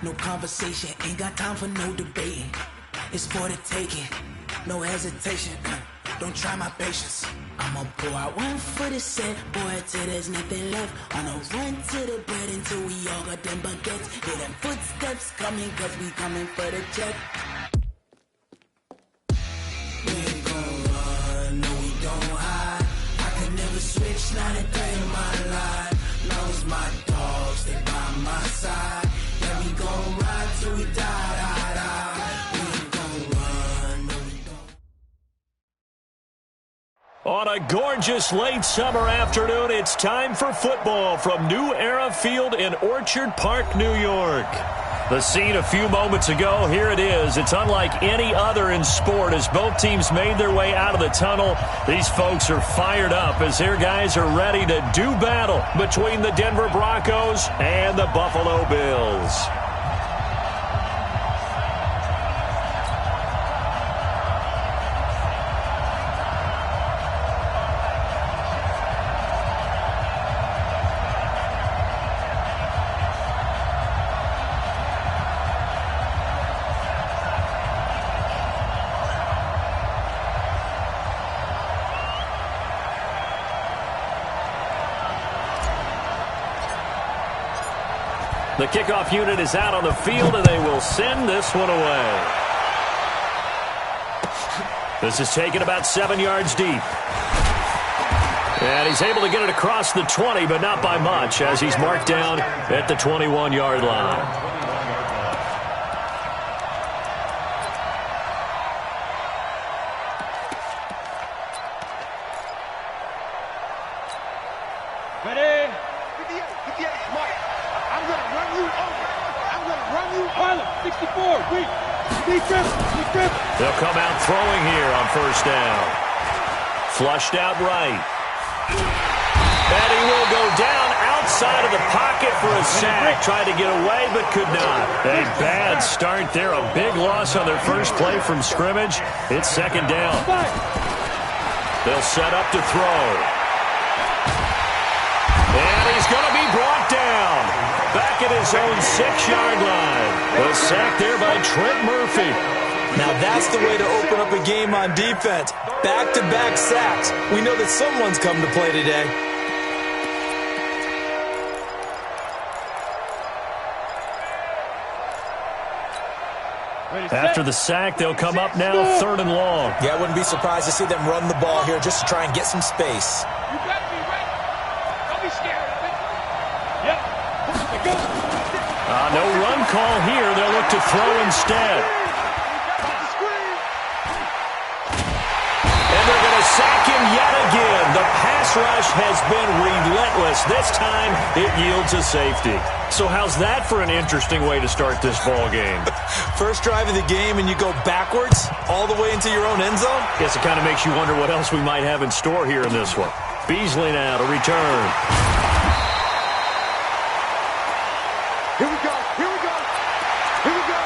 no conversation, ain't got time for no debating. It's for the taking, no hesitation. Don't try my patience. I'ma pour out one for the set, boy, till there's nothing left. On a run to the bread until we all got them baguettes. Hear them footsteps coming, cause we coming for the check. We ain't gon' run, no we don't hide. I can never switch, not a day in my life. Long as my dogs, stay by my side. Yeah, we gon' ride till we die, die, die. We ain't gon' run, no we don't. On a gorgeous late summer afternoon, it's time for football from New Era Field in Orchard Park, New York. The scene a few moments ago, here it is. It's unlike any other in sport as both teams made their way out of the tunnel. These folks are fired up as their guys are ready to do battle between the Denver Broncos and the Buffalo Bills. The kickoff unit is out on the field, and they will send this one away. This is taken about 7 yards deep. And he's able to get it across the 20, but not by much, as he's marked down at the 21-yard line. They'll come out throwing here on first down. Flushed out right. And he will go down outside of the pocket for a sack. Tried to get away, but could not. A bad start there. A big loss on their first play from scrimmage. It's second down. They'll set up to throw. And he's going to be brought down. Back at his own 6-yard line. The sack there by Trent Murphy. Now that's the way to open up a game on defense. Back-to-back sacks. We know that someone's come to play today. After the sack, they'll come up now third and long. Yeah, I wouldn't be surprised to see them run the ball here just to try and get some space. You better be ready. Don't be scared. Yep. No run call here. They'll look to throw instead. Sack him yet again. The pass rush has been relentless. This time, it yields a safety. So how's that for an interesting way to start this ball game? First drive of the game, and you go backwards all the way into your own end zone? Guess it kind of makes you wonder what else we might have in store here in this one. Beasley now to return. Here we go. Here we go. Here we go.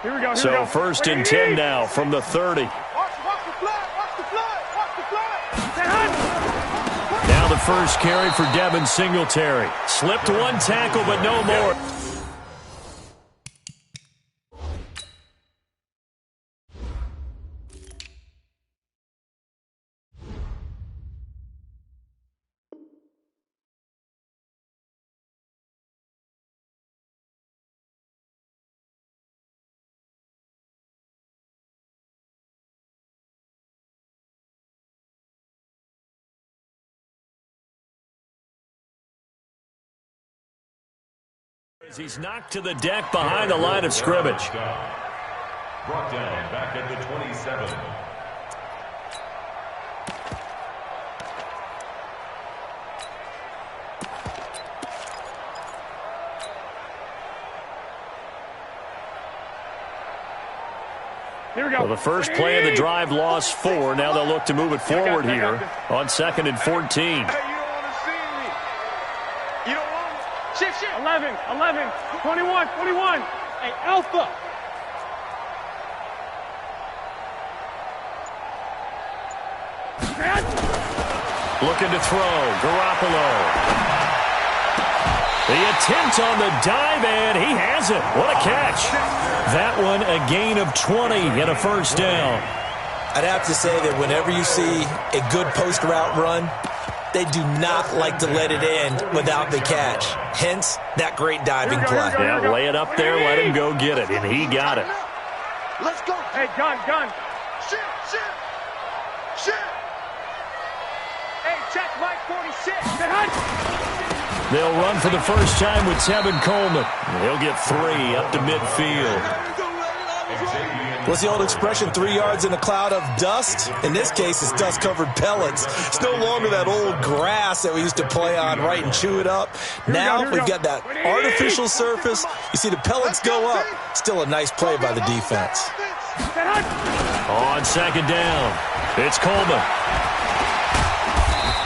Here we go. So first and 10 now from the 30. Watch the flag. Watch the flag. Watch the flag. Now the first carry for Devin Singletary. Slipped one tackle, but no more. He's knocked to the deck behind the line of scrimmage. Brought down back at the 27. Here we go. Well, the first play of the drive lost 4. Now they'll look to move it forward here on 2nd and 14. Hey, you don't want to see me. You don't want to. Shift. 11, 21. Hey, Alpha. Looking to throw. Garoppolo. The attempt on the dive, and he has it. What a catch. That one a gain of 20 and a first down. I'd have to say that whenever you see a good post route run, they do not like to let it end without the catch. Hence, that great diving play. Yeah, lay it up there, let him go get it, and he got it. Let's go. Hey, gun. Shit. Hey, check Mike 46. They'll run for the first time with Tevin Coleman. He'll get 3 up to midfield. What's the old expression, 3 yards in a cloud of dust? In this case, it's dust-covered pellets. It's no longer that old grass that we used to play on, right, and chew it up. Now we've got that artificial surface. You see the pellets go up. Still a nice play by the defense. On 2nd down, it's Coleman.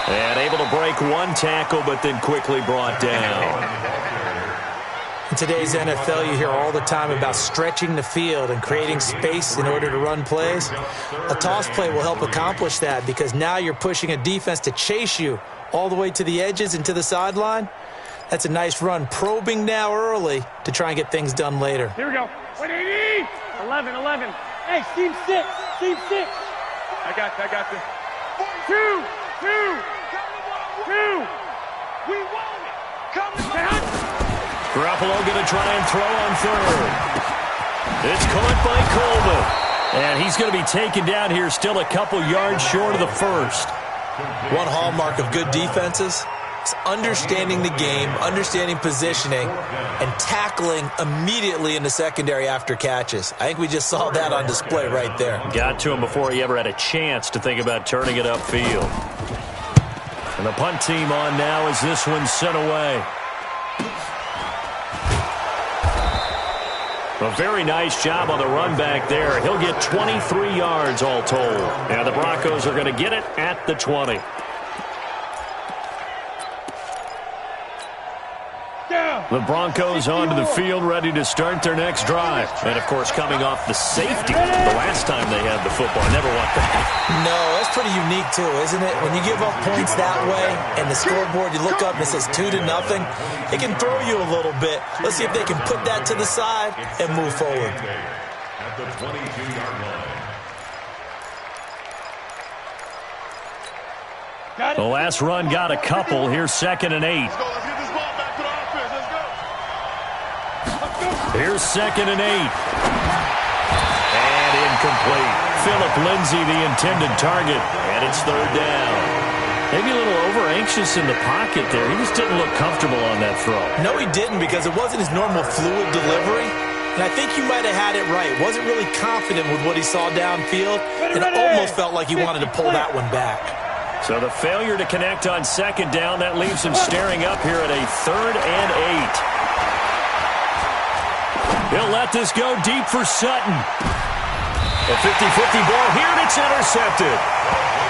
And able to break 1 tackle, but then quickly brought down. In today's NFL, you hear all the time about stretching the field and creating space in order to run plays. A toss play will help accomplish that because now you're pushing a defense to chase you all the way to the edges and to the sideline. That's a nice run, probing now early to try and get things done later. Here we go. 180. 11. Hey, seam 6. I got this. 2. We want it. Garoppolo going to try and throw on 3rd. It's caught by Coleman. And he's going to be taken down here, still a couple yards short of the first. One hallmark of good defenses is understanding the game, understanding positioning, and tackling immediately in the secondary after catches. I think we just saw that on display right there. Got to him before he ever had a chance to think about turning it upfield. And the punt team on now as this one's sent away. A very nice job on the run back there. He'll get 23 yards all told. Now the Broncos are going to get it at the 20. The Broncos onto the field, ready to start their next drive. And, of course, coming off the safety the last time they had the football. Never want that. No, that's pretty unique, too, isn't it? When you give up points that way and the scoreboard, you look up and it says 2-0, it can throw you a little bit. Let's see if they can put that to the side and move forward. At the 22-yard line. The last run got a couple. Here's 2nd and 8. Here's 2nd and 8. And incomplete. Philip Lindsay, the intended target. And it's 3rd down. Maybe a little over-anxious in the pocket there. He just didn't look comfortable on that throw. No, he didn't, because it wasn't his normal fluid delivery. And I think you might have had it right. Wasn't really confident with what he saw downfield. And it almost felt like he wanted to pull that one back. So the failure to connect on 2nd down, that leaves him staring up here at a 3rd and 8. He'll let this go deep for Sutton. A 50-50 ball here, and it's intercepted.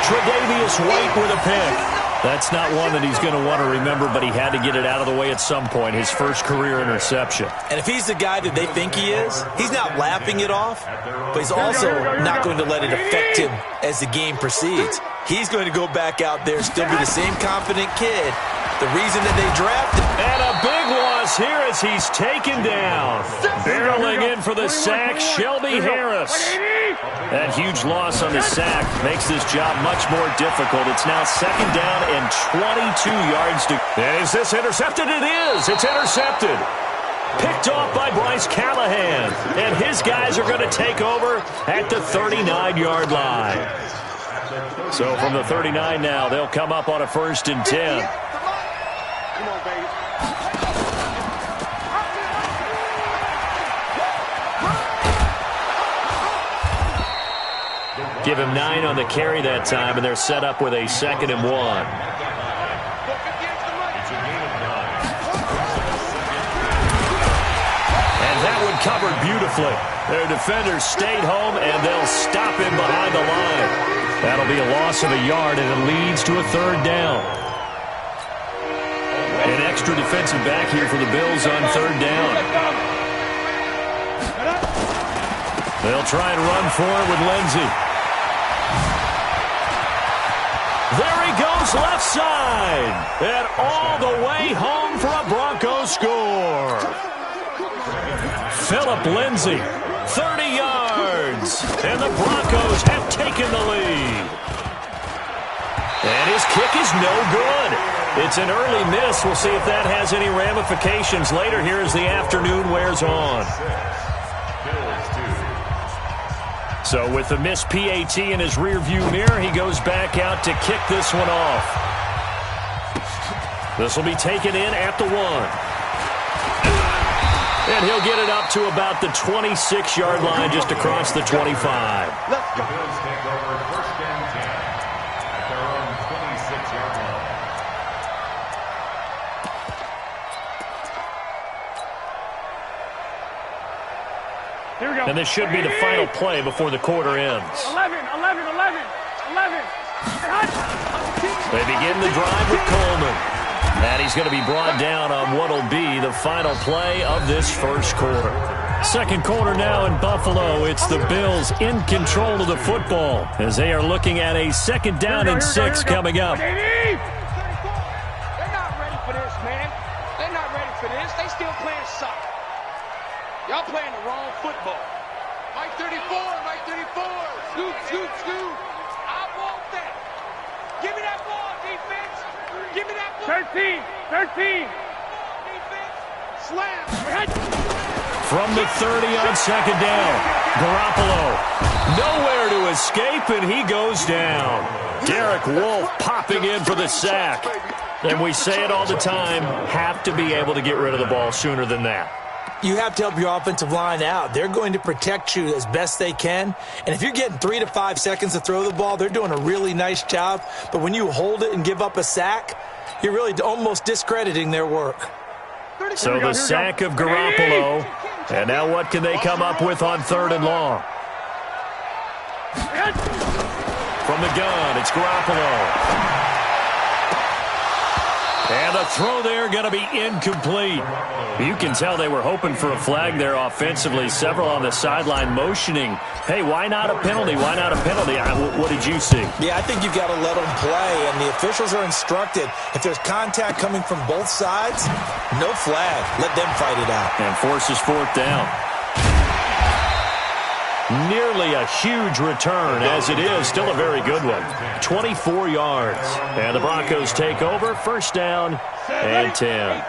Tre'Davious White with a pick. That's not one that he's going to want to remember, but he had to get it out of the way at some point, his first career interception. And if he's the guy that they think he is, he's not laughing it off, but he's also not going to let it affect him as the game proceeds. He's going to go back out there, still be the same confident kid. The reason that they drafted. And a big loss here as he's taken down. Barreling in for the sack, Shelby Harris. That huge loss on the sack makes this job much more difficult. It's now 2nd down and 22 yards to... Is this intercepted? It is. It's intercepted. Picked off by Bryce Callahan. And his guys are going to take over at the 39-yard line. So from the 39 now, they'll come up on a 1st and 10. Come on, baby. Give him 9 on the carry that time, and they're set up with a 2nd and 1. And that one covered beautifully. Their defenders stayed home, and they'll stop him behind the line. That'll be a loss of a yard, and it leads to a 3rd down. An extra defensive back here for the Bills on 3rd down. They'll try and run for it with Lindsey. There he goes left side. And all the way home for a Broncos score. Phillip Lindsey, 30 yards. And the Broncos have taken the lead. And his kick is no good. It's an early miss. We'll see if that has any ramifications later here as the afternoon wears on. So with the missed PAT in his rearview mirror, he goes back out to kick this one off. This will be taken in at the 1. And he'll get it up to about the 26-yard line just across the 25. Let's go. The Bills take over 1st and 10 at their own 26-yard line. Here we go. And this should be the final play before the quarter ends. 11. They begin the drive with Coleman. And he's going to be brought down on what will be the final play of this first quarter. Second quarter now in Buffalo. It's the Bills in control of the football as they are looking at a 2nd down and 6 coming up. They're not ready for this, man. They're not ready for this. They still playing soccer. Y'all playing the wrong football. Mike 34. Scoop. I want that. Give me that ball, defense. Give me that ball. 13. Defense. Slam. From the 30 on 2nd down, Garoppolo nowhere to escape, and he goes down. Derek Wolfe popping in for the sack. And we say it all the time, have to be able to get rid of the ball sooner than that. You have to help your offensive line out. They're going to protect you as best they can. And if you're getting 3 to 5 seconds to throw the ball, they're doing a really nice job. But when you hold it and give up a sack, you're really almost discrediting their work. So the sack of Garoppolo. And now what can they come up with on 3rd and long? From the gun, it's Garoppolo. And the throw there going to be incomplete. You can tell they were hoping for a flag there offensively. Several on the sideline motioning, hey, why not a penalty? Why not a penalty? What did you see? Yeah, I think you've got to let them play, and the officials are instructed. If there's contact coming from both sides, no flag. Let them fight it out. And forces 4th down. Nearly a huge return, as it is. Still a very good one. 24 yards. And the Broncos take over. 1st down and 10.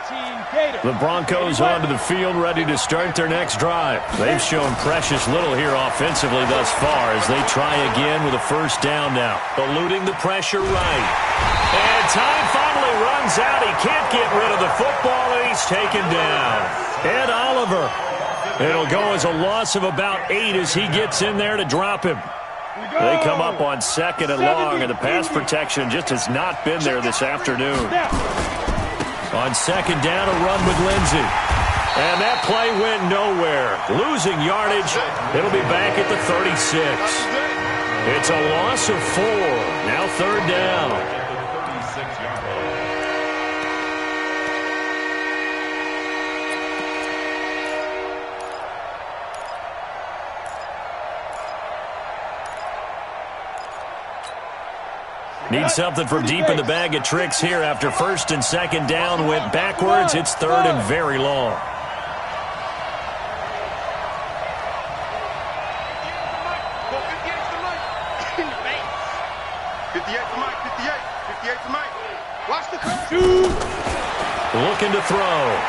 The Broncos onto the field, ready to start their next drive. They've shown precious little here offensively thus far as they try again with a 1st down now. Eluding the pressure right. And time finally runs out. He can't get rid of the football, and he's taken down. Ed Oliver. It'll go as a loss of about 8 as he gets in there to drop him. They come up on 2nd and long, and the pass protection just has not been there this afternoon. On 2nd down, a run with Lindsey. And that play went nowhere. Losing yardage. It'll be back at the 36. It's a loss of 4. Now 3rd down. Need something from deep in the bag of tricks here after 1st and 2nd down went backwards. It's 3rd and very long. Looking to throw.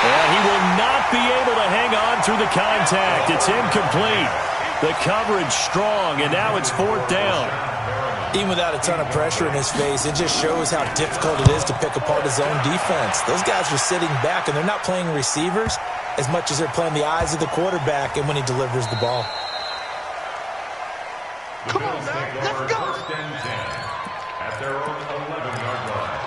And he will not be able to hang on through the contact. It's incomplete. The coverage strong, and now it's 4th down. Even without a ton of pressure in his face, it just shows how difficult it is to pick apart his own defense. Those guys are sitting back, and they're not playing receivers as much as they're playing the eyes of the quarterback and when he delivers the ball. Come on, man. Let's go. First and 10 at their own 11-yard line.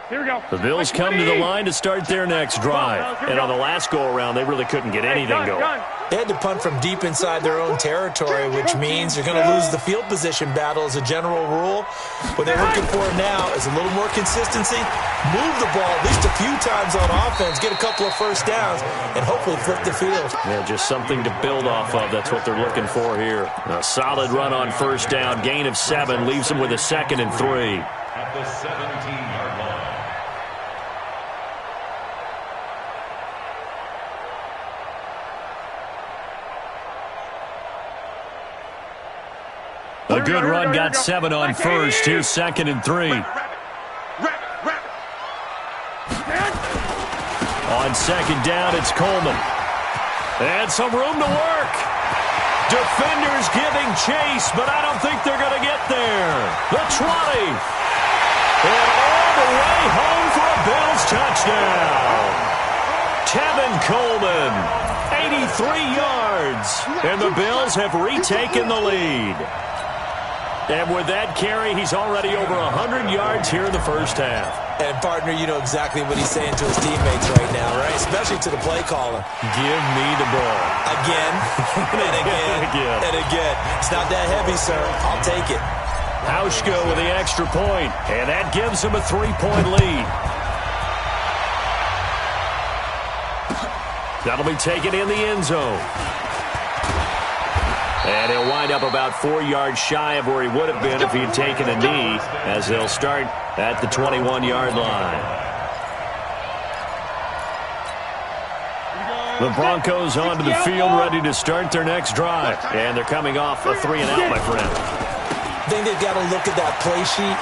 Here we go. The Bills come to the line to start their next drive. And on the last go-aroround, they really couldn't get anything going. They had to punt from deep inside their own territory, which means they're going to lose the field position battle as a general rule. What they're looking for now is a little more consistency, move the ball at least a few times on offense, get a couple of first downs, and hopefully flip the field. Yeah, just something to build off of. That's what they're looking for here. A solid run on first down, gain of 7, leaves them with a 2nd and 3. At the 17-yard line. A good run got 7 on first. Here's 2nd and 3. On 2nd down, it's Coleman. And some room to work. Defenders giving chase, but I don't think they're going to get there. The 20. And all the way home for a Bills touchdown. Tevin Coleman, 83 yards. And the Bills have retaken the lead. And with that carry, he's already over 100 yards here in the first half. And, partner, you know exactly what he's saying to his teammates right now, right? Especially to the play caller. Give me the ball. Again, and again, and again. It's not that heavy, sir. I'll take it. Hauschka with the extra point, and that gives him a 3-point lead. That'll be taken in the end zone. And he'll wind up about 4 yards shy of where he would have been if he had taken a knee, as they'll start at the 21-yard line. The Broncos onto the field, ready to start their next drive. And they're coming off a 3-and-out, my friend. I think they've got to look at that play sheet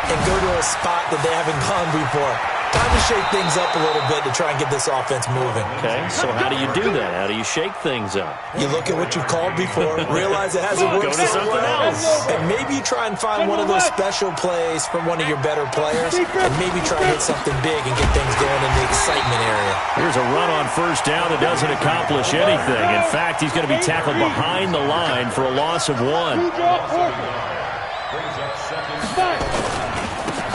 and go to a spot that they haven't gone before. Time to shake things up a little bit to try and get this offense moving. Okay, so how do you do that? How do you shake things up? You look at what you've called before, realize it hasn't worked Go to something else. and maybe you try and find one of those special plays from one of your better players, and maybe try and hit something big and get things going in the excitement area. Here's a run on first down that doesn't accomplish anything. In fact, he's going to be tackled behind the line for a loss of 1.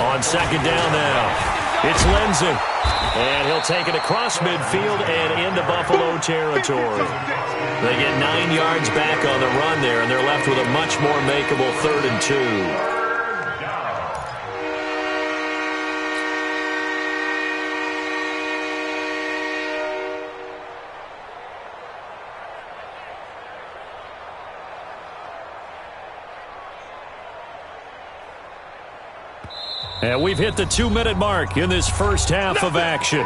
On 2nd down now. It's Lindsey, and he'll take it across midfield and into Buffalo territory. They get 9 yards back on the run there, and they're left with a much more makeable 3rd and 2. And we've hit the 2-minute mark in this first half of action.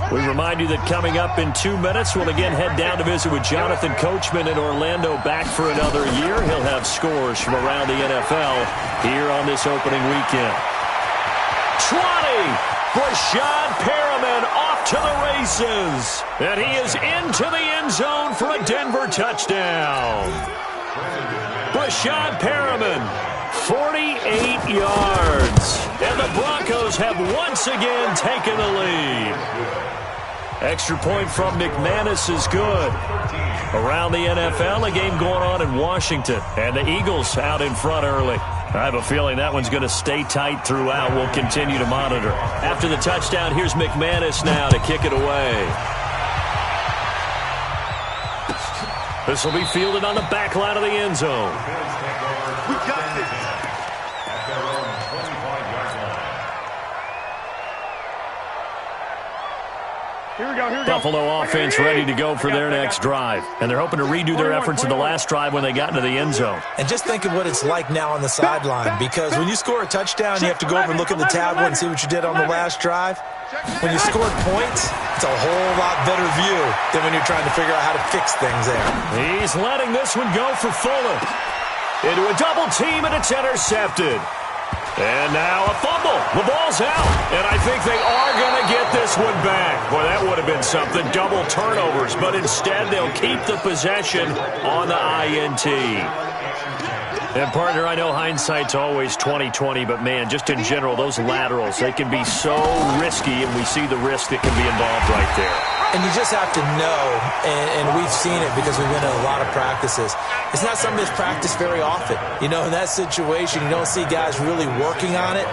We remind you that coming up in 2 minutes, we'll again head down to visit with Jonathan Coachman in Orlando, back for another year. He'll have scores from around the NFL here on this opening weekend. 20! Brashad Perriman off to the races. And he is into the end zone for a Denver touchdown. Brashad Perriman, 48 yards. And the Broncos have once again taken the lead. Extra point from McManus is good. Around the NFL, a game going on in Washington. And the Eagles out in front early. I have a feeling that one's going to stay tight throughout. We'll continue to monitor. After the touchdown, here's McManus now to kick it away. This will be fielded on the back line of the end zone. We got this. At their own 25-yard line. Here we go. Buffalo offense ready to go for their next drive. And they're hoping to redo their efforts in the last drive when they got into the end zone. And just think of what it's like now on the sideline, because when you score a touchdown, you have to go over and look at the tablet and see what you did on the last drive. When you scored points, it's a whole lot better view than when you're trying to figure out how to fix things there. He's letting this one go for Fuller. Into a double team, and it's intercepted. And now a fumble. The ball's out. And I think they are going to get this one back. Boy, that would have been something. Double turnovers. But instead, they'll keep the possession on the INT. And, partner, I know hindsight's always 20/20, but, man, just in general, those laterals, they can be so risky, and we see the risk that can be involved right there. And you just have to know, and we've seen it because we've been in a lot of practices. It's not something that's practiced very often. You know, in that situation, you don't see guys really working on it.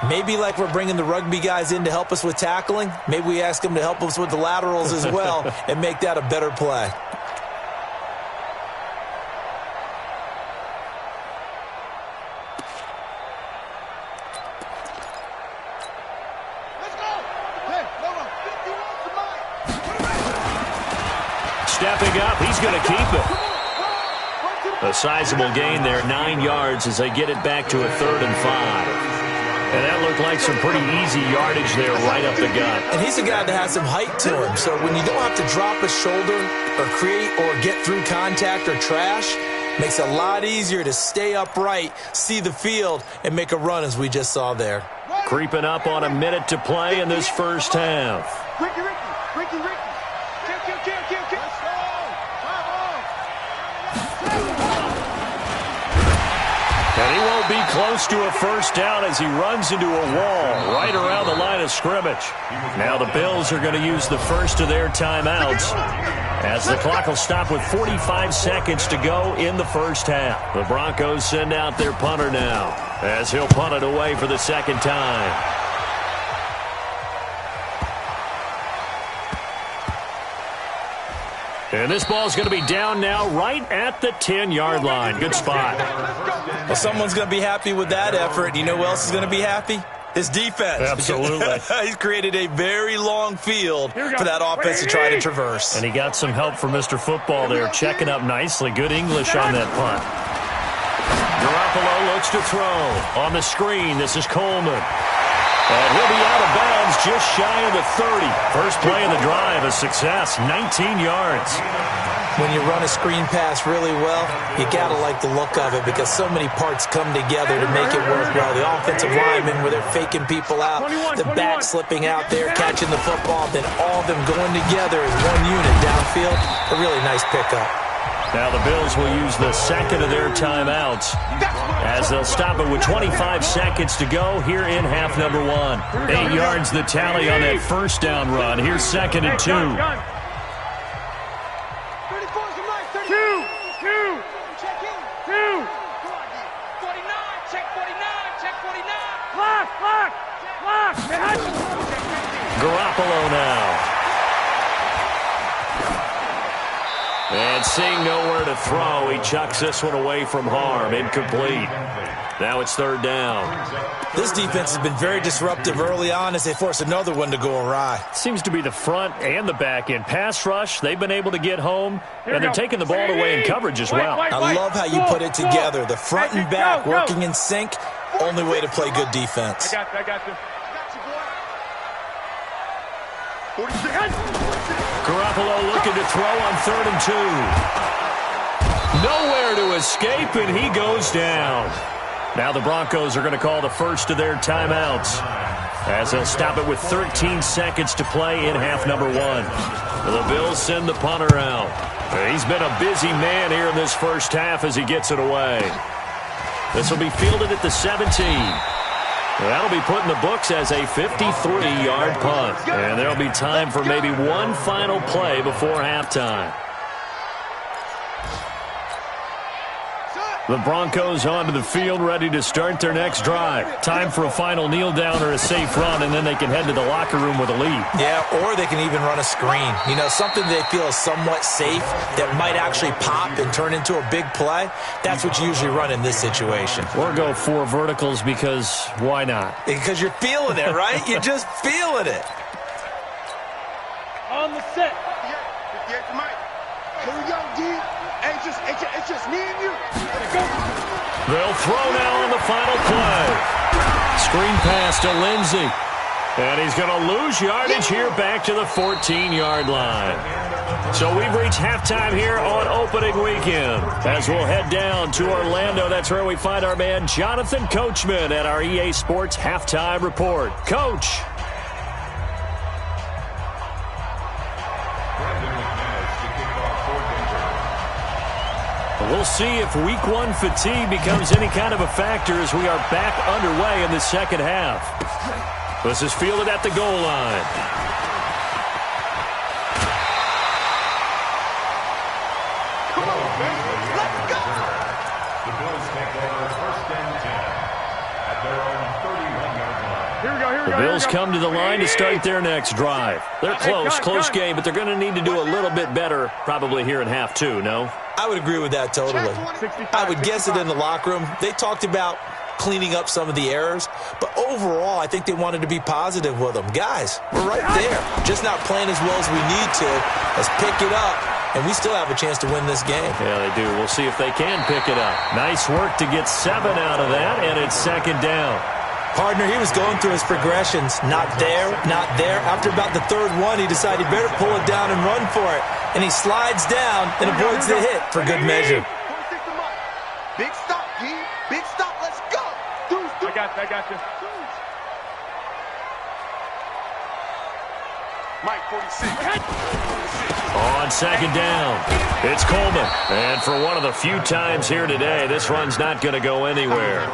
Maybe like we're bringing the rugby guys in to help us with tackling, maybe we ask them to help us with the laterals as well and make that a better play. Stepping up, he's going to keep it. A sizable gain there, 9 yards as they get it back to a 3rd and 5. And that looked like some pretty easy yardage there right up the gut. And he's a guy that has some height to him, so when you don't have to drop a shoulder or create or get through contact or trash, makes it a lot easier to stay upright, see the field, and make a run as we just saw there. Creeping up on a minute to play in this first half. Ricky. And he won't be close to a first down as he runs into a wall right around the line of scrimmage. Now the Bills are going to use the first of their timeouts as the clock will stop with 45 seconds to go in the first half. The Broncos send out their punter now as he'll punt it away for the second time. And this ball's going to be down now right at the 10-yard line. Good spot. Well, someone's going to be happy with that effort. You know who else is going to be happy? His defense. Absolutely. He's created a very long field for that offense to try to traverse. And he got some help from Mr. Football there, checking up nicely. Good English on that punt. Garoppolo looks to throw. On the screen, this is Coleman. And he'll be out of bounds just shy of the 30. First play of the drive, a success, 19 yards. When you run a screen pass really well, you got to like the look of it because so many parts come together to make it work well. The offensive linemen where they're faking people out, the back slipping out there, catching the football, then all of them going together as one unit downfield. A really nice pickup. Now the Bills will use the second of their timeouts as they'll stop it with 25 seconds to go here in half number 1. 8 yards the tally on that first down run. Here's 2nd and 2. 49. Garoppolo now. And seeing nowhere to throw, he chucks this one away from harm. Incomplete. Now it's 3rd down. This defense has been very disruptive early on as they force another one to go awry. Seems to be the front and the back end. Pass rush, they've been able to get home, and they're taking the ball away in coverage as well. I love how you put it together. The front and back working in sync, only way to play good defense. I got you. Garoppolo looking to throw on 3rd and 2. Nowhere to escape, and he goes down. Now the Broncos are going to call the first of their timeouts as they'll stop it with 13 seconds to play in half number 1. The Bills send the punter out. He's been a busy man here in this first half as he gets it away. This will be fielded at the 17. That'll be put in the books as a 53-yard punt. And there'll be time for maybe one final play before halftime. The Broncos onto the field ready to start their next drive. Time for a final kneel down or a safe run, and then they can head to the locker room with a lead. Yeah, or they can even run a screen. You know, something they feel is somewhat safe that might actually pop and turn into a big play. That's what you usually run in this situation. Or go 4 verticals because why not? Because you're feeling it, right? You're just feeling it. on the set. 58 to Mike. Here we go, D. It's just me and you. They'll throw now on the final play. Screen pass to Lindsey. And he's going to lose yardage here back to the 14-yard line. So we've reached halftime here on opening weekend. As we'll head down to Orlando, that's where we find our man Jonathan Coachman at our EA Sports Halftime Report. Coach. We'll see if week one fatigue becomes any kind of a factor as we are back underway in the second half. This is fielded at the goal line. Come on, baby. Let's go. The Bills take over 1st and 10 at their own 31-yard line. Here we go. The Bills come to the line to start their next drive. They're close game, but they're going to need to do a little bit better probably here in half two, no? I would agree with that totally. I would guess it in the locker room. They talked about cleaning up some of the errors, but overall, I think they wanted to be positive with them. Guys, we're right there. Just not playing as well as we need to. Let's pick it up, and we still have a chance to win this game. Yeah, they do. We'll see if they can pick it up. Nice work to get 7 out of that, and it's second down. Partner, he was going through his progressions. Not there, not there. After about the third one, he decided he better pull it down and run for it. And he slides down and avoids the hit for good measure. Big stop, D. Big stop. Let's go. I got you. Mike, 46. On second down, it's Coleman. And for one of the few times here today, this run's not going to go anywhere.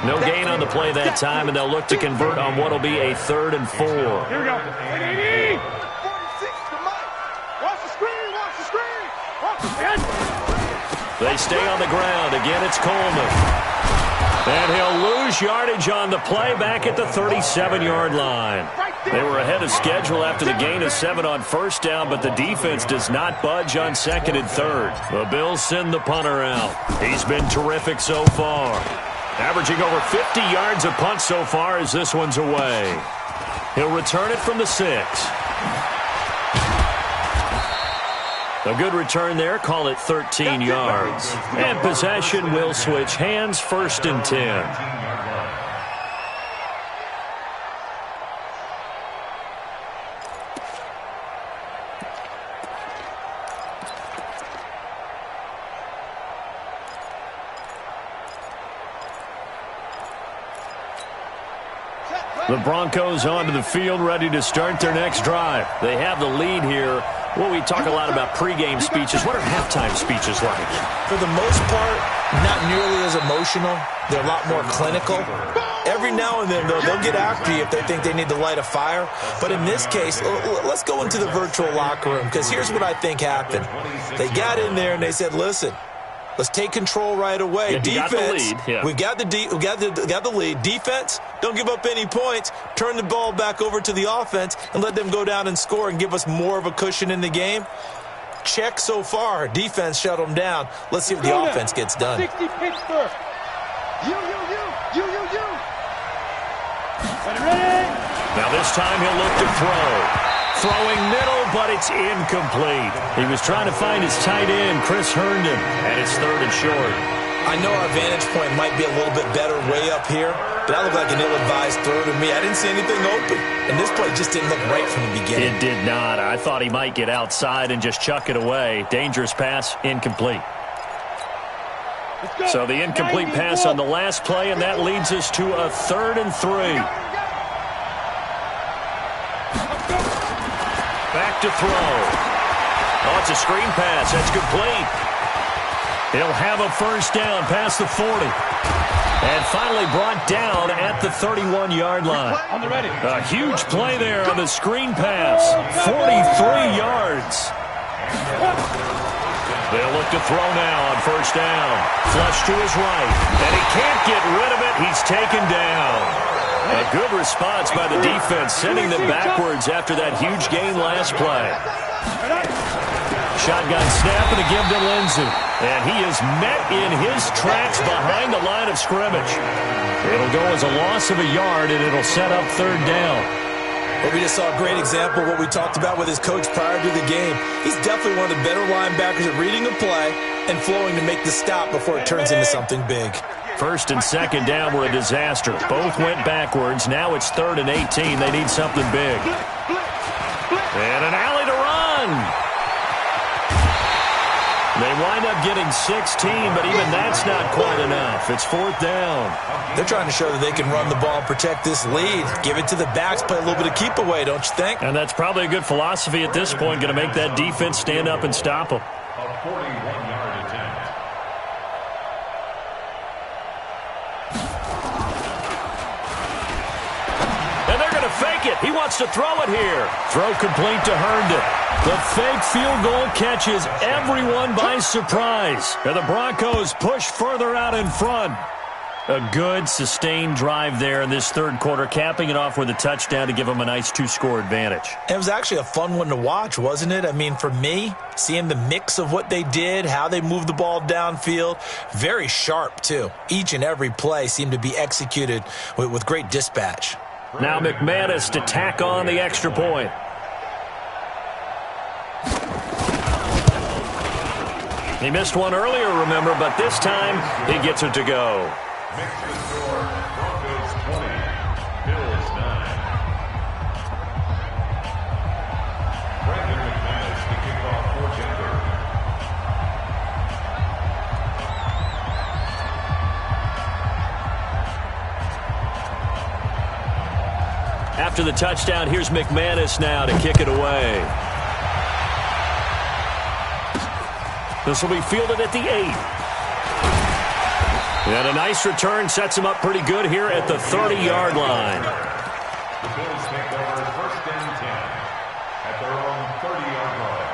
No gain on the play that time, and they'll look to convert on what will be a 3rd and 4. Here we go. 46 to Mike. Watch the screen. They stay on the ground. Again, it's Coleman. And he'll lose yardage on the play back at the 37-yard line. They were ahead of schedule after the gain of 7 on first down, but the defense does not budge on 2nd and 3rd. The Bills send the punter out. He's been terrific so far. Averaging over 50 yards a punt so far as this one's away. He'll return it from the 6. A good return there. Call it 13 yards. And possession will switch hands. 1st and 10. The Broncos onto the field, ready to start their next drive. They have the lead here. Well, we talk a lot about pregame speeches. What are halftime speeches like? For the most part, not nearly as emotional. They're a lot more clinical. Every now and then, though, they'll get after you if they think they need to light a fire. But in this case, let's go into the virtual locker room, because here's what I think happened. They got in there and they said, listen, let's take control right away. Defense, we got the lead. Defense, don't give up any points. Turn the ball back over to the offense and let them go down and score and give us more of a cushion in the game. Check so far. Defense shut them down. Let's see what the offense gets done. 60 Pittsburgh. You. Ready? Now this time he'll look to throw. Throwing middle, but it's incomplete. He was trying to find his tight end, Chris Herndon, and it's 3rd and short. I know our vantage point might be a little bit better way up here, but that looked like an ill-advised throw to me. I didn't see anything open, and this play just didn't look right from the beginning. It did not. I thought he might get outside and just chuck it away. Dangerous pass, incomplete. So the incomplete pass on the last play, and that leads us to a 3rd and 3. Back to throw. Oh, it's a screen pass. That's complete. He'll have a first down past the 40. And finally brought down at the 31-yard line. On the ready. A huge play there on the screen pass. 43 yards. They'll look to throw now on first down. Flush to his right. And he can't get rid of it. He's taken down. A good response by the defense, sending them backwards after that huge gain last play. Shotgun snap and a give to Lindsey. And he is met in his tracks behind the line of scrimmage. It'll go as a loss of a yard, and it'll set up 3rd down. Well, we just saw a great example of what we talked about with his coach prior to the game. He's definitely one of the better linebackers at reading a play and flowing to make the stop before it turns into something big. First and second down were a disaster. Both went backwards. Now it's 3rd and 18. They need something big. And an alley to run. They wind up getting 16, but even that's not quite enough. It's 4th down. They're trying to show that they can run the ball and protect this lead. Give it to the backs, play a little bit of keep away, don't you think? And that's probably a good philosophy at this point, going to make that defense stand up and stop them. A 41-yard attempt. And they're going to fake it. He wants to throw it here. Throw complete to Herndon. The fake field goal catches everyone by surprise. And the Broncos push further out in front. A good, sustained drive there in this third quarter, capping it off with a touchdown to give them a nice 2-score advantage. It was actually a fun one to watch, wasn't it? I mean, for me, seeing the mix of what they did, how they moved the ball downfield, very sharp, too. Each and every play seemed to be executed with great dispatch. Now McManus to tack on the extra point. He missed one earlier, remember, but this time he gets it to go. Makes the score, Broncos 20, Bills 9. Brandon McManus to kick off for Denver. After the touchdown, here's McManus now to kick it away. This will be fielded at the 8. And a nice return sets him up pretty good here at the 30-yard line. The Bills take over 1st and 10 at their own 30-yard line.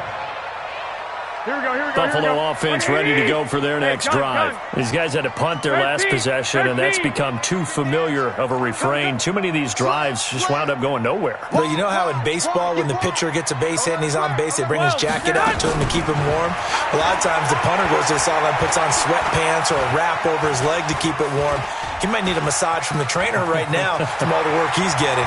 Here we go. Buffalo offense ready to go for their next drive. These guys had to punt their last possession, and that's become too familiar of a refrain. Too many of these drives just wound up going nowhere. Well, you know how in baseball, when the pitcher gets a base hit and he's on base, they bring his jacket out to him to keep him warm? A lot of times the punter goes to the sideline, puts on sweatpants or a wrap over his leg to keep it warm. He might need a massage from the trainer right now from all the work he's getting.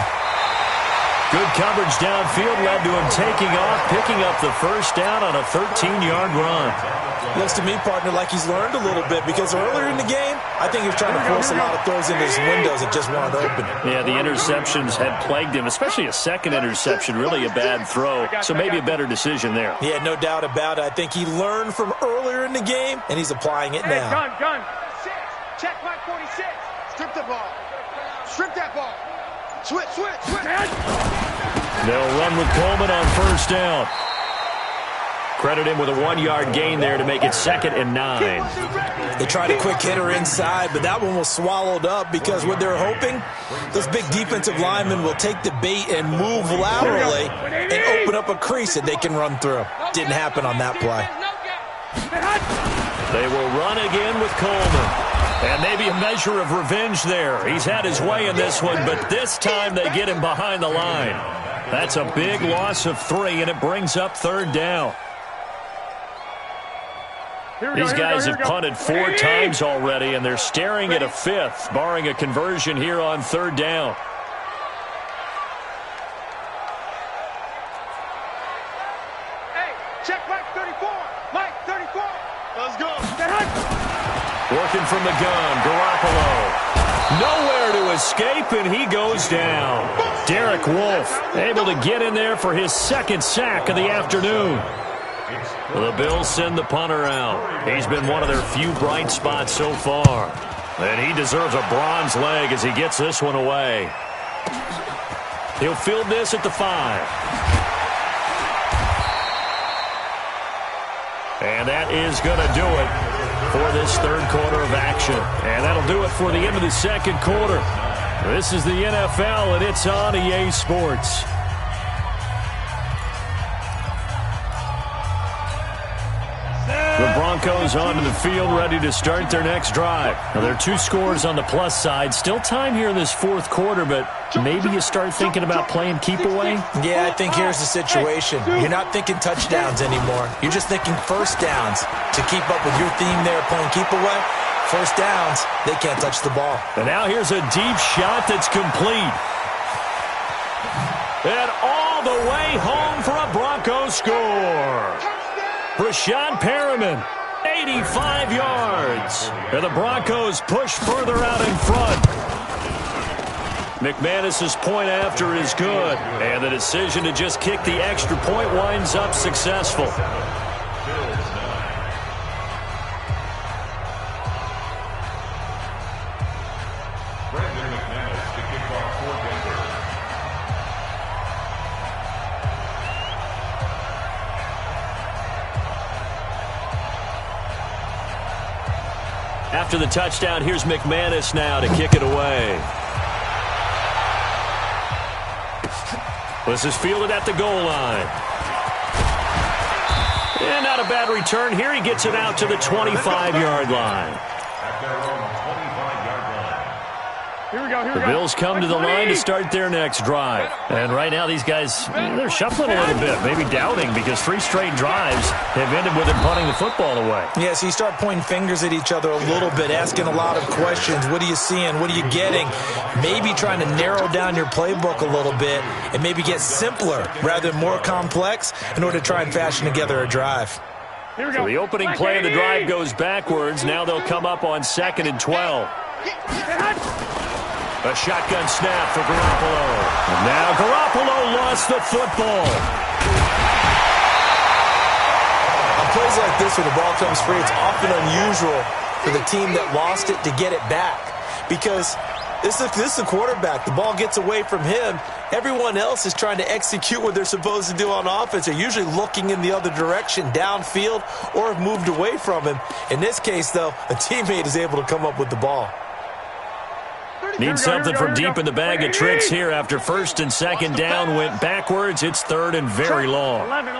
Good coverage downfield led to him taking off, picking up the first down on a 13-yard run. Looks to me, partner, like he's learned a little bit because earlier in the game, I think he was trying to force a lot of throws into his windows that just weren't open. Yeah, the interceptions had plagued him, especially a second interception, really a bad throw. So maybe a better decision there. Yeah, no doubt about it. I think he learned from earlier in the game, and he's applying it now. Gun. Check mark 46. Strip the ball. Strip that ball. Switch. They'll run with Coleman on first down. Credit him with a 1-yard gain there to make it 2nd and 9. They tried a quick hitter inside, but that one was swallowed up because what they're hoping, those big defensive linemen will take the bait and move laterally and open up a crease that they can run through. Didn't happen on that play. They will run again with Coleman. And maybe a measure of revenge there. He's had his way in this one, but this time they get him behind the line. That's a big loss of 3, and it brings up 3rd down. These guys have punted 4 times already, and they're staring at a 5th, barring a conversion here on 3rd down. Hey, check Mike 34. Mike 34. Let's go. Working from the gun, Garoppolo. Nowhere to escape, and he goes down. Derek Wolfe able to get in there for his 2nd sack of the afternoon. The Bills send the punter out. He's been one of their few bright spots so far. And he deserves a bronze leg as he gets this one away. He'll field this at the 5. And that is going to do it for this third quarter of action. And that'll do it for the end of the second quarter. This is the NFL, and it's on EA Sports. The Broncos onto the field, ready to start their next drive. Now, there are 2 scores on the plus side. Still time here in this fourth quarter, but maybe you start thinking about playing keep away? Yeah, I think here's the situation. You're not thinking touchdowns anymore. You're just thinking first downs. To keep up with your theme there, playing keep away, first downs, they can't touch the ball. And now here's a deep shot that's complete. And all the way home for a Broncos score. Brashad Perriman, 85 yards. And the Broncos push further out in front. McManus's point after is good. And the decision to just kick the extra point winds up successful. After the touchdown, here's McManus now to kick it away. This is fielded at the goal line. And not a bad return here. He gets it out to the 25-yard line. The Bills come to the line to start their next drive. And right now these guys, they're shuffling a little bit, maybe doubting, because 3 straight drives have ended with them punting the football away. Yeah, so you start pointing fingers at each other a little bit, asking a lot of questions. What are you seeing? What are you getting? Maybe trying to narrow down your playbook a little bit and maybe get simpler rather than more complex in order to try and fashion together a drive. So the opening play of the drive goes backwards. Now they'll come up on 2nd and 12. A shotgun snap for Garoppolo. And now Garoppolo lost the football. On plays like this where the ball comes free, it's often unusual for the team that lost it to get it back. Because this is the quarterback. The ball gets away from him. Everyone else is trying to execute what they're supposed to do on offense. They're usually looking in the other direction, downfield, or have moved away from him. In this case, though, a teammate is able to come up with the ball. Need something from deep in the bag of tricks here after 1st and 2nd down went backwards. It's 3rd and very long. 11.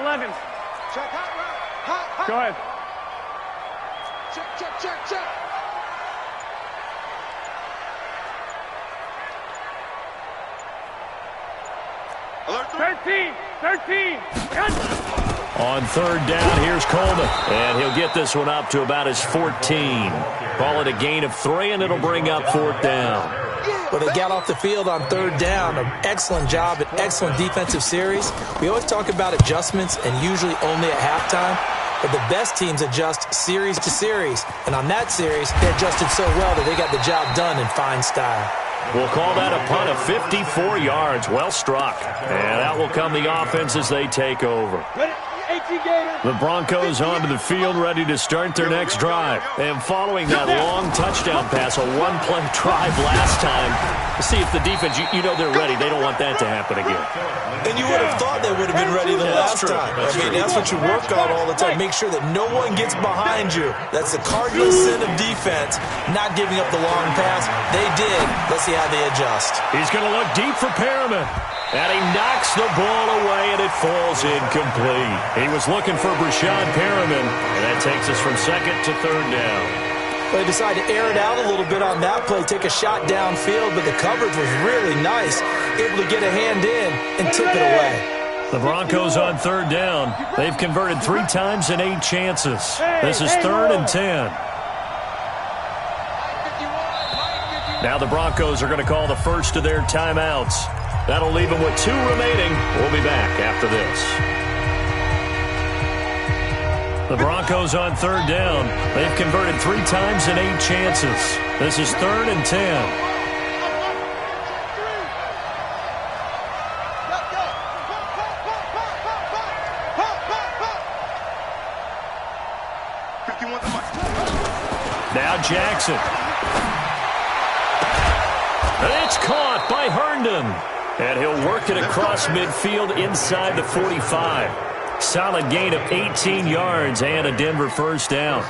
Go ahead. Check. 13. On 3rd down, here's Coleman. And he'll get this one up to about his 14. Call it a gain of 3, and it'll bring up 4th down. Well, they got off the field on 3rd down. An excellent job, an excellent defensive series. We always talk about adjustments, and usually only at halftime. But the best teams adjust series to series. And on that series, they adjusted so well that they got the job done in fine style. We'll call that a punt of 54 yards. Well struck. And out will come the offense as they take over. The Broncos onto the field, ready to start their next drive. And following that long touchdown pass, a one-play drive last time, to see if the defense, you know they're ready. They don't want that to happen again. And you would have thought they would have been ready the last time. That's what you work on all the time. Make sure that no one gets behind you. That's the cardinal sin of defense, not giving up the long pass. They did. Let's see how they adjust. He's going to look deep for Perriman. And he knocks the ball away, and it falls incomplete. He was looking for Brashad Perriman, and that takes us from 2nd to 3rd down. They decided to air it out a little bit on that play, take a shot downfield, but the coverage was really nice, able to get a hand in and tip it away. The Broncos on 3rd down. They've converted 3 times in 8 chances. This is 3rd and 10. Now the Broncos are going to call the first of their timeouts. That'll leave them with 2 remaining. We'll be back after this. The Broncos on 3rd down. They've converted 3 times in 8 chances. This is 3rd and 10. Now Jackson. And it's caught by Herndon. And he'll work it across midfield inside the 45. Solid gain of 18 yards and a Denver first down.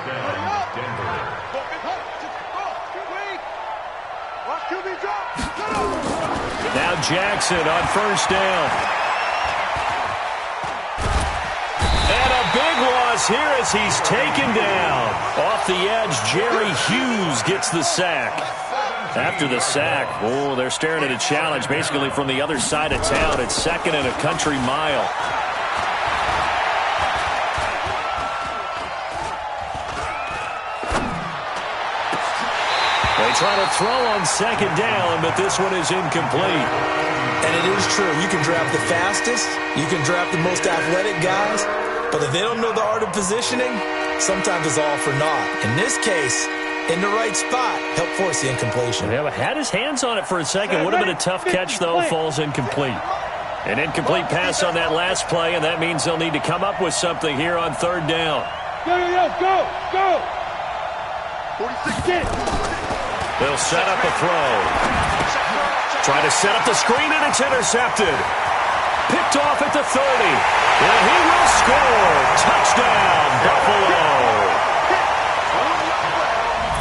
Now Jackson on 1st down. And a big loss here as he's taken down. Off the edge, Jerry Hughes gets the sack. After the sack, they're staring at a challenge basically from the other side of town. It's 2nd and a country mile. They try to throw on 2nd down, but this one is incomplete. And it is true. You can draft the fastest, you can draft the most athletic guys, but if they don't know the art of positioning, sometimes it's all for naught. In this case, in the right spot, help force the incompletion. Yeah, had his hands on it for a second. Would have been a tough catch, though. Falls incomplete. An incomplete pass on that last play, and that means they'll need to come up with something here on third down. Go! 46. They'll set up a throw. Try to set up the screen, and it's intercepted. Picked off at the 30. And he will score. Touchdown, Buffalo.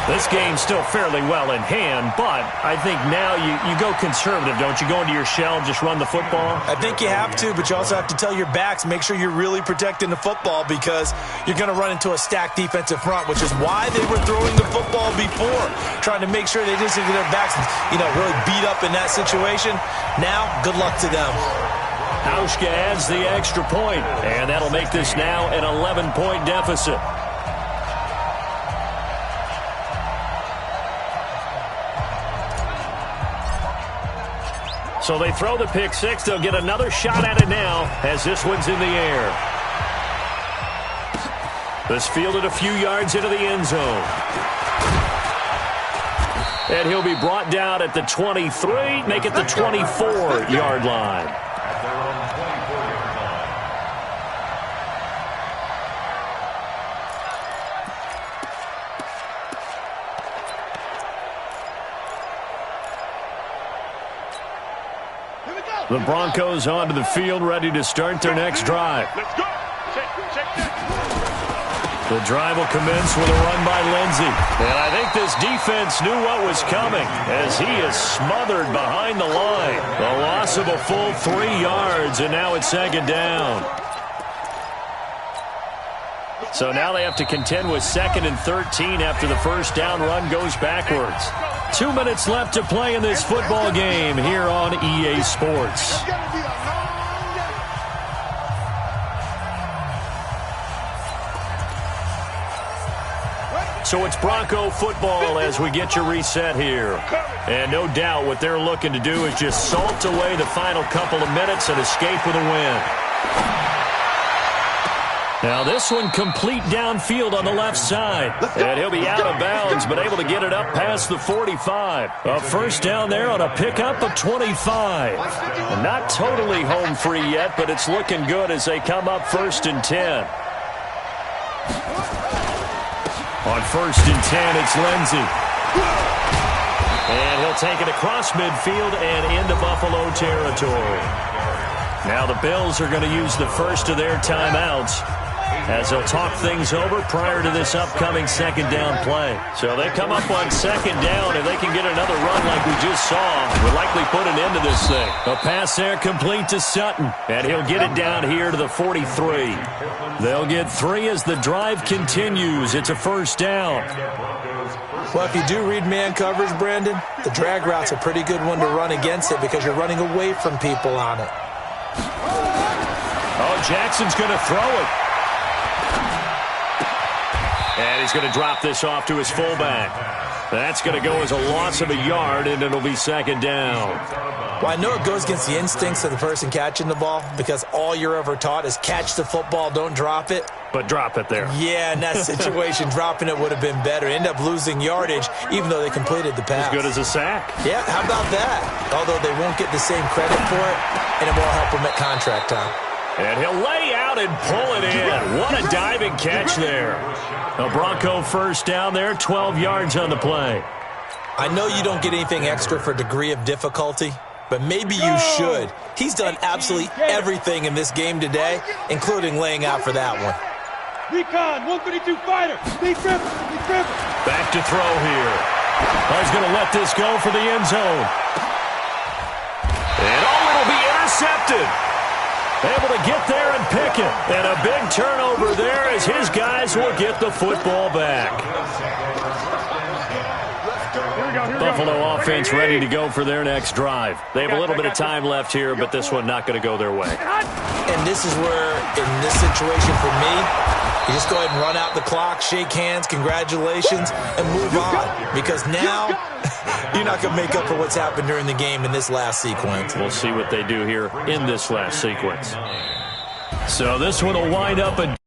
This game's still fairly well in hand, but I think now you go conservative, don't you? Go into your shell, just run the football? I think you have to, but you also have to tell your backs, make sure you're really protecting the football because you're going to run into a stacked defensive front, which is why they were throwing the football before, trying to make sure they didn't get their backs, really beat up in that situation. Now, good luck to them. Hauschka adds the extra point, and that'll make this now an 11-point deficit. So they throw the pick six. They'll get another shot at it now as this one's in the air. This fielded a few yards into the end zone. And he'll be brought down at the 23, make it the 24-yard line. The Broncos onto the field, ready to start their next drive. Let's go. Check. The drive will commence with a run by Lindsey. And I think this defense knew what was coming as he is smothered behind the line. A loss of a full 3 yards, and now it's second down. So now they have to contend with 2nd and 13 after the first down run goes backwards. 2 minutes left to play in this football game here on EA Sports. So it's Bronco football as we get you reset here. And no doubt what they're looking to do is just salt away the final couple of minutes and escape with a win. Now this one complete downfield on the left side. And he'll be out of bounds, but able to get it up past the 45. A first down there on a pickup of 25. Not totally home free yet, but it's looking good as they come up 1st and 10. On 1st and 10, it's Lindsey. And he'll take it across midfield and into Buffalo territory. Now the Bills are going to use the first of their timeouts as they'll talk things over prior to this upcoming second down play. So they come up on second down, and they can get another run like we just saw. Will likely put an end to this thing. A pass there complete to Sutton, and he'll get it down here to the 43. They'll get 3 as the drive continues. It's a first down. Well, if you do read man coverage, Brandon, the drag route's a pretty good one to run against it because you're running away from people on it. Oh, Jackson's going to throw it. And he's going to drop this off to his fullback. That's going to go as a loss of a yard, and it'll be second down. Well, I know it goes against the instincts of the person catching the ball because all you're ever taught is catch the football, don't drop it. But drop it there. Yeah, in that situation, dropping it would have been better. End up losing yardage, even though they completed the pass. As good as a sack. Yeah, how about that? Although they won't get the same credit for it, and it won't help them at contract time. And he'll lay out and pull it in. What a diving catch there. A Bronco first down there, 12 yards on the play. I know you don't get anything extra for degree of difficulty, but maybe you should. He's done absolutely everything in this game today, including laying out for that one. Recon, 132 fighter. Big ripper. Back to throw here. He's going to let this go for the end zone. And it'll be intercepted. Able to get there and pick it. And a big turnover there as his guys will get the football back. Buffalo offense ready to go for their next drive. They have a little bit of time left here, but this one not going to go their way. And this is where, in this situation for me, You just go ahead and run out the clock, shake hands, congratulations, and move on. Because now you're not going to make up for what's happened during the game in this last sequence. We'll see what they do here in this last sequence. So this one will wind up a